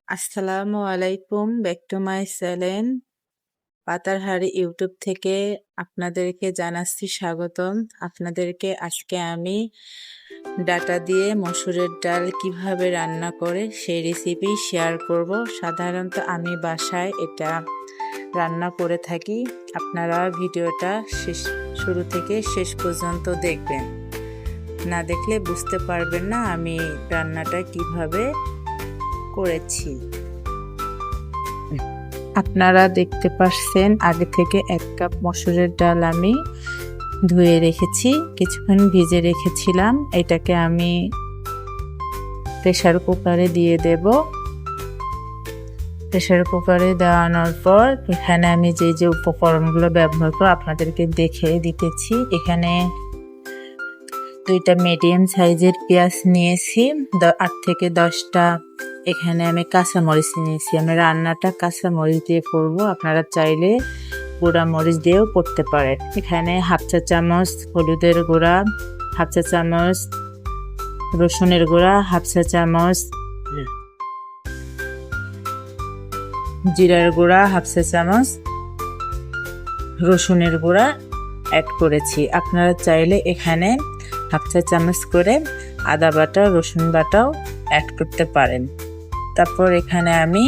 আসসালামু আলাইকুম, back to my channel পাতার হাড়ি ইউটিউব থেকে আপনাদেরকে জানাচ্ছি স্বাগতম। আপনাদেরকে আজকে আমি ডাটা দিয়ে মসুরের ডাল কিভাবে রান্না করে সেই রেসিপি শেয়ার করব। সাধারণত আমি বাসায় এটা রান্না করে থাকি। আপনারা ভিডিওটা শুরু থেকে শেষ পর্যন্ত দেখবেন, না দেখলে বুঝতে পারবেন না আমি রান্নাটা কিভাবে করেছি। আপনারা দেখতে পাচ্ছেন আগে থেকে 1 কাপ মসুরের ডাল আমি ধুয়ে রেখেছি, কিছুক্ষণ ভিজে রেখেছিলাম। এটাকে আমি প্রেসার কুকারে দিয়ে দেব। প্রেসার কুকারে দেওয়ানোর পর এখানে আমি যে উপকরণগুলো ব্যবহার করব আপনাদেরকে দেখে দিতেছি। এখানে 2টা মিডিয়াম সাইজের পেঁয়াজ নিয়েছি, 8 থেকে 10টা। এখানে আমি কাঁচামরিচ নিয়েছি। আমি রান্নাটা কাঁচামরিচ দিয়ে করব, আপনারা চাইলে গুঁড়া মরিচ দিয়েও করতে পারেন। এখানে 1/2 চা চামচ হলুদের গুঁড়া, 1/2 চা চামচ রসুনের গুঁড়া, 1/2 চা চামচ জিরার গুঁড়া, 1/2 চা চামচ রসুনের গুঁড়া অ্যাড করেছি। আপনারা চাইলে এখানে 1/2 চা চামচ করে আদা বাটা, রসুন বাটাও অ্যাড করতে পারেন। তারপর এখানে আমি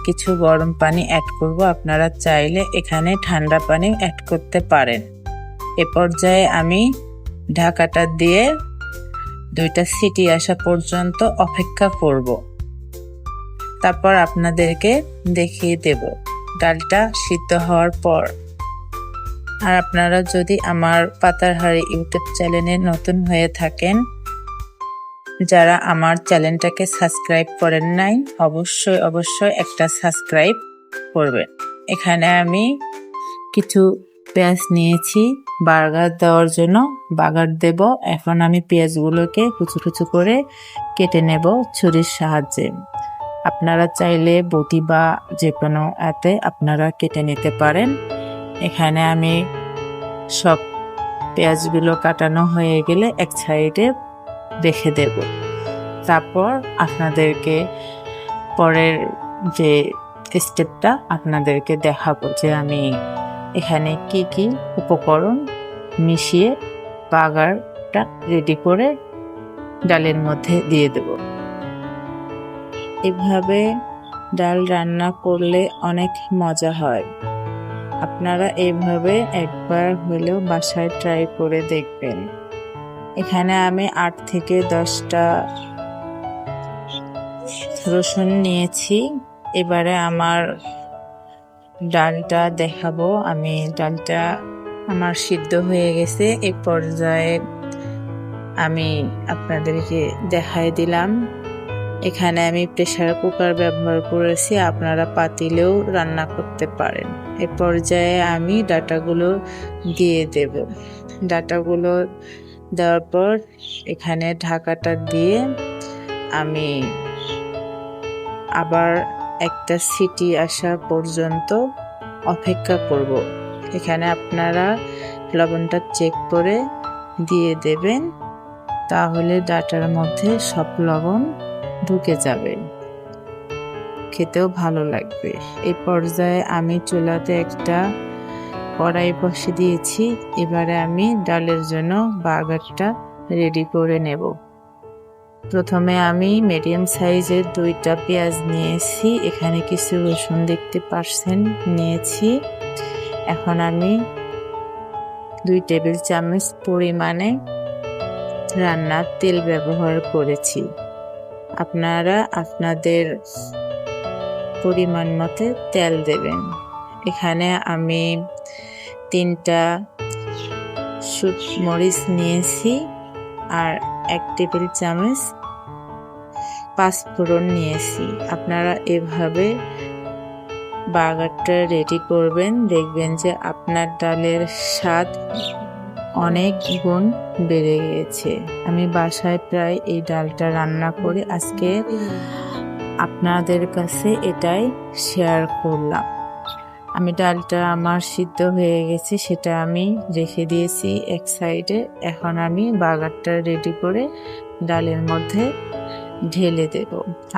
কিছু গরম পানি অ্যাড করব, আপনারা চাইলে এখানে ঠান্ডা পানি অ্যাড করতে পারেন। এ পর্যায়ে আমি ঢাকাটা দিয়ে 2টা সিটি আসা পর্যন্ত অপেক্ষা করব। তারপর আপনাদেরকে দেখিয়ে দেব ডালটা সিদ্ধ হওয়ার পর। আর আপনারা যদি আমার পাতার হাড়ি ইউটিউব চ্যানেলে নতুন হয়ে থাকেন, যারা আমার চ্যানেলটাকে সাবস্ক্রাইব করেন নাই, অবশ্যই একটা সাবস্ক্রাইব করবেন। এখানে আমি কিছু পেঁয়াজ নিয়েছি বাগার দেওয়ার জন্য, বাগার দেব। এখন আমি পেঁয়াজগুলোকে কুচু কুচু করে কেটে নেব ছুরির সাহায্যে। আপনারা চাইলে বটি বা যে কোনো এতে আপনারা কেটে নিতে পারেন। এখানে আমি সব পেঁয়াজগুলো কাটানো হয়ে গেলে এক সাইডে রেখে দেব। তারপর আপনাদেরকে পরের যে স্টেপটা আপনাদেরকে দেখাবো যে আমি এখানে কি কি উপকরণ মিশিয়ে বাগারটা রেডি করে ডালের মধ্যে দিয়ে দেব। এভাবে ডাল রান্না করলে অনেক মজা হয়। আপনারা এইভাবে একবার হলেও বাসায় ট্রাই করে দেখবেন। এখানে আমি 8 থেকে 10টা রসুন নিয়েছি। এবারে আমার ডালটা দেখাবো। আমি ডালটা আমার সিদ্ধ হয়ে গেছে। এই পর্যায়ে আমি আপনাদেরকে দেখাই দিলাম। এখানে আমি প্রেসার কুকার ব্যবহার করেছি, আপনারা পাতিলেও রান্না করতে পারেন। এ পর্যায়ে আমি ডাটাগুলো দিয়ে দেব। ডাটাগুলো দেওয়ার পর এখানে ঢাকাটা দিয়ে আমি আবার একটা সিটি আসা পর্যন্ত অপেক্ষা করব। এখানে আপনারা লবণটা চেক করে দিয়ে দেবেন, তাহলে ডাটার মধ্যে সব লবণ ঢুকে যাবে, খেতেও ভালো লাগবে। এই পর্যায়ে আমি চুলাতে একটা কড়াই বসিয়ে দিয়েছি। এবারে আমি ডালের জন্য বাগারটা রেডি করে নেব। প্রথমে আমি মিডিয়াম সাইজের 2টা পেঁয়াজ নিয়েছি, এখানে কিছু রসুন দেখতে পাচ্ছেন নিয়েছি। এখন আমি 2 টেবিল চামচ পরিমাণে রান্নার তেল ব্যবহার করেছি। আপনারা আপনাদের পরিমাণ মতো তেল দেবেন। এখানে আমি 3টা মরিচ নিয়েছি আর 1 টেবিল চামচ পাঁচফোড়ন নিয়েছি। আপনারা এভাবে বাগারটা রেডি করবেন, দেখবেন যে আপনার ডালের স্বাদ অনেক গুণ বেড়ে গিয়েছে। আমি বাসায় প্রায় এই ডালটা রান্না করে আজকে আপনাদের কাছে এটাই শেয়ার করলাম। আমি ডালটা আমার সিদ্ধ হয়ে গেছে, সেটা আমি রেখে দিয়েছি এক সাইডে। এখন আমি বাগারটা রেডি করে ডালের মধ্যে ঢেলে দেব।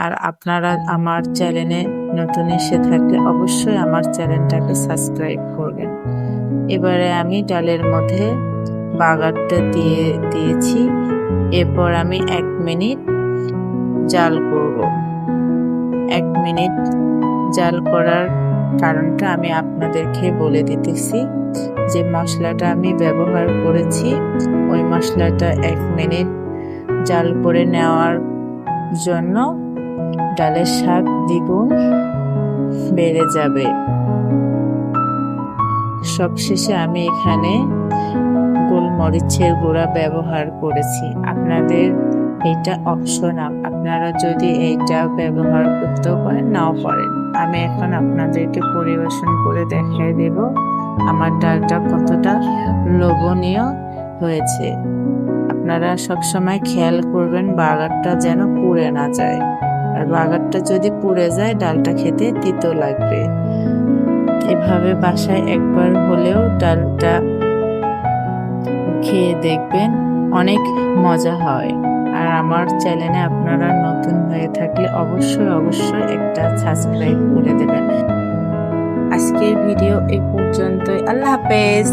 আর আপনারা আমার চ্যানেলে নতুন এসে থাকলে অবশ্যই আমার চ্যানেলটাকে সাবস্ক্রাইব করবেন। এবারে আমি ডালের মধ্যে বাগারটা দিয়েছি। এরপর আমি 1 মিনিট জাল করব। 1 মিনিট জাল করার কারণটা আমি আপনাদেরকে বলে দিতেছি। যে মশলাটা আমি ব্যবহার করেছি ওই মশলাটা 1 মিনিট জাল করে নেওয়ার জন্য ডালের স্বাদ দ্বিগুণ বেড়ে যাবে। সবশেষে আমি এখানে গোলমরিচের গুঁড়া ব্যবহার করেছি। আপনাদের এটা অপশনাল, আপনারা যদি এইটা ব্যবহার করতেও পারেন নাও পারেন। আমি এখন আপনাদেরকে পরিবেশন করে দেখিয়ে দেব আমার ডালটা কতটা লোভনীয় হয়েছে। আপনারা সবসময় খেয়াল করবেন বাগারটা যেন পুড়ে না যায়, আর বাগারটা যদি পুড়ে যায় ডালটা খেতে তিতো লাগবে। এভাবে বাসায় একবার হলেও ডালটা খেয়ে দেখবেন, অনেক মজা হয়। আর আমার চ্যানেলে আপনারা নতুন হয়ে থাকলে অবশ্যই একটা সাবস্ক্রাইব করে দেবেন। আজকের ভিডিও এই পর্যন্তই। আল্লাহ হাফেজ।